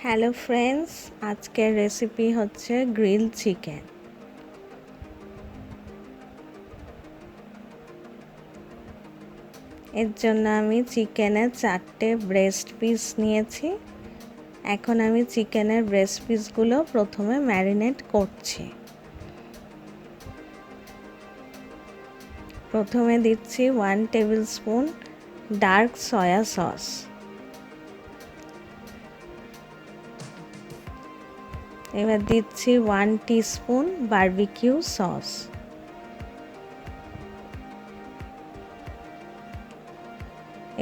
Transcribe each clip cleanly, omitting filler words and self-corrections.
Hello friends, আজকের recipe হচ্ছে grill chicken. এর জন্য আমি চিকেনের 4টে ব্রেস্ট পিস নিয়েছি। এখন আমি চিকেনের ব্রেস্ট পিসগুলো প্রথমে ম্যারিনেট করছি। প্রথমে দিচ্ছি 1 table spoon dark soya sauce, এবার দিচ্ছি 1 টিস্পুন বারবিকিউ সস,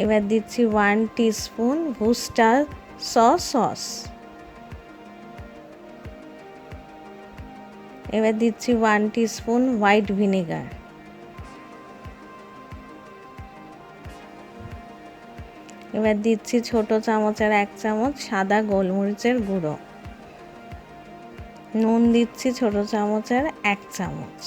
এবার দিচ্ছি 1 টিস্পুন ওয়েস্টার সস, এবার দিচ্ছি 1 টিস্পুন হোয়াইট ভিনেগার, এবার দিচ্ছি ছোট চামচের 1 চামচ সাদা গোলমরিচের গুঁড়ো, নুন দিচ্ছি ছোট চামচের 1 চামচ,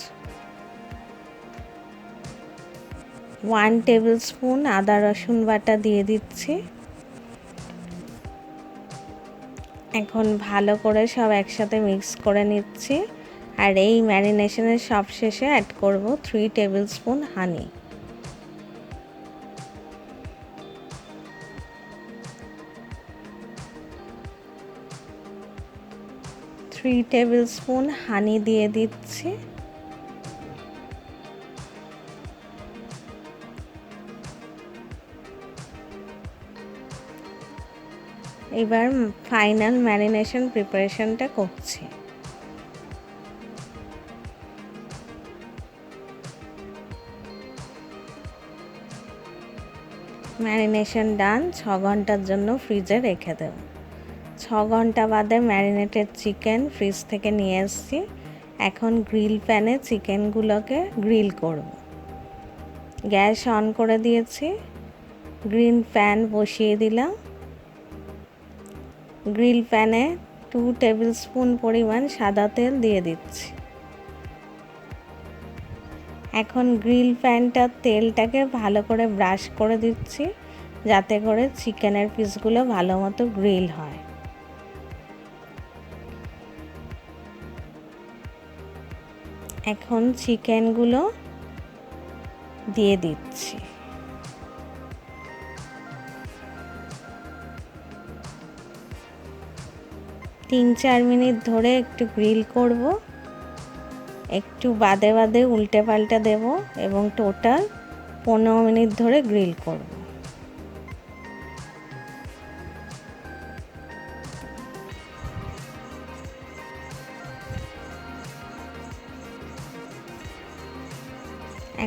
1 টেবিল স্পুন আদা রসুন বাটা দিয়ে দিচ্ছি। এখন ভালো করে সব একসাথে মিক্স করে নিচ্ছি। আর এই ম্যারিনেশনের সব শেষে অ্যাড করব 3 টেবিল স্পুন হানি। টেবিল স্পুন হানি দিয়ে দিচ্ছি। এবার ফাইনাল ম্যারিনেশন প্রিপারেশনটা করছি। ম্যারিনেশন ডান, 6 ঘন্টার জন্য ফ্রিজে রেখে দেব। 6 ঘন্টা বাদে ম্যারিনেটেড চিকেন ফ্রিজ থেকে নিয়ে এসেছি। এখন গ্রিল প্যানে চিকেনগুলোকে গ্রিল করব। গ্যাস অন করে দিয়েছি, গ্রিল প্যান বসিয়ে দিলাম। গ্রিল প্যানে 2 টেবিল স্পুন পরিমাণ সাদা তেল দিয়ে দিচ্ছি। এখন গ্রিল প্যানটার তেলটাকে ভালো করে ব্রাশ করে দিচ্ছি, যাতে করে চিকেনের পিসগুলো ভালো মতো গ্রিল হয়। এখন চিকেনগুলো দিয়ে দিচ্ছি। তিন 4 মিনিট ধরে একটু গ্রিল করব, একটু বাদে বাদে উল্টে পাল্টে দেব এবং টোটাল 15 মিনিট ধরে গ্রিল করব।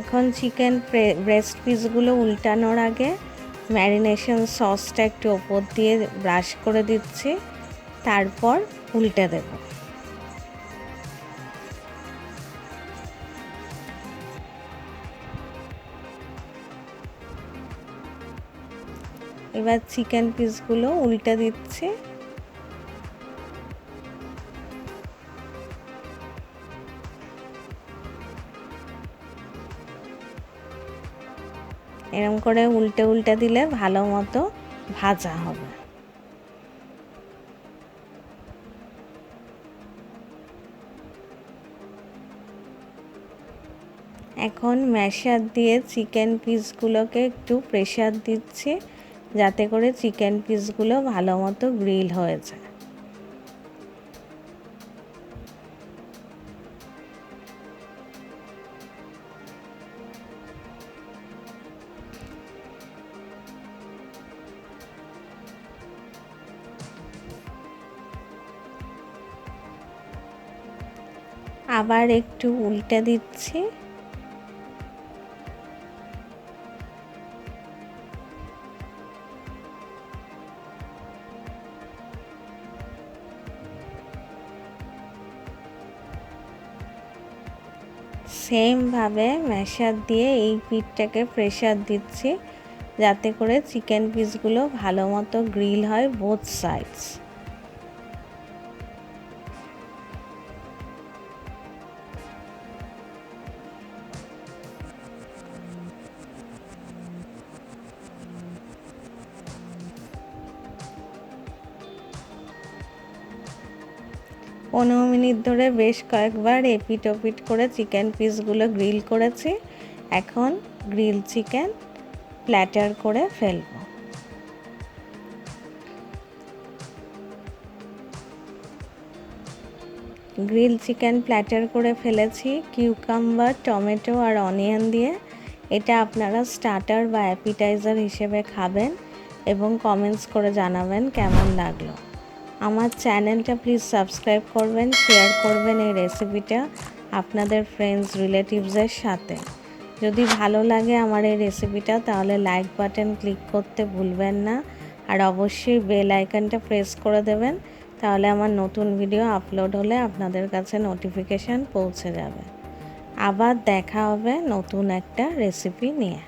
এখন চিকেন ব্রেস্ট পিসগুলো উল্টানোর আগে ম্যারিনেশন সসটা একটু ওপর দিয়ে ব্রাশ করে দিচ্ছি, তারপর উল্টে দেব। এবার চিকেন পিসগুলো উল্টে দিচ্ছি। এরকম করে উল্টে উল্টে দিলে ভালো মতো ভাজা হবে। এখন ম্যাশার দিয়ে চিকেন পিসগুলোকে একটু প্রেসার দিচ্ছি, যাতে করে চিকেন পিসগুলো ভালো মতো গ্রিল হয়ে যায়। আবার একটু উল্টে দিচ্ছি। সেমভাবে ম্যাশার দিয়ে এই পিঠটাকে প্রেসার দিচ্ছি, যাতে করে চিকেন পিসগুলো ভালো মতো গ্রিল হয় বোথ সাইডস। 15 মিনিট ধরে বেশ কয়েকবার এপিট ওপিট করে চিকেন পিসগুলো গ্রিল করেছি। এখন গ্রিল চিকেন প্ল্যাটার করে ফেলবো। গ্রিল চিকেন প্ল্যাটার করে ফেলেছি কিউকাম্বার, টমেটো আর অনিয়ন দিয়ে। এটা আপনারা স্টার্টার বা অ্যাপিটাইজার হিসেবে খাবেন এবং কমেন্টস করে জানাবেন কেমন লাগলো। আমার চ্যানেলটা প্লিজ সাবস্ক্রাইব করবেন, শেয়ার করবেন এই রেসিপিটা আপনাদের ফ্রেন্ডস রিলেটিভসের সাথে। যদি ভালো লাগে আমার এই রেসিপিটা তাহলে লাইক বাটন ক্লিক করতে ভুলবেন না, আর অবশ্যই বেল আইকনটা প্রেস করে দেবেন, তাহলে আমার নতুন ভিডিও আপলোড হলে আপনাদের কাছে নোটিফিকেশান পৌঁছে যাবে। আবার দেখা হবে নতুন একটা রেসিপি নিয়ে।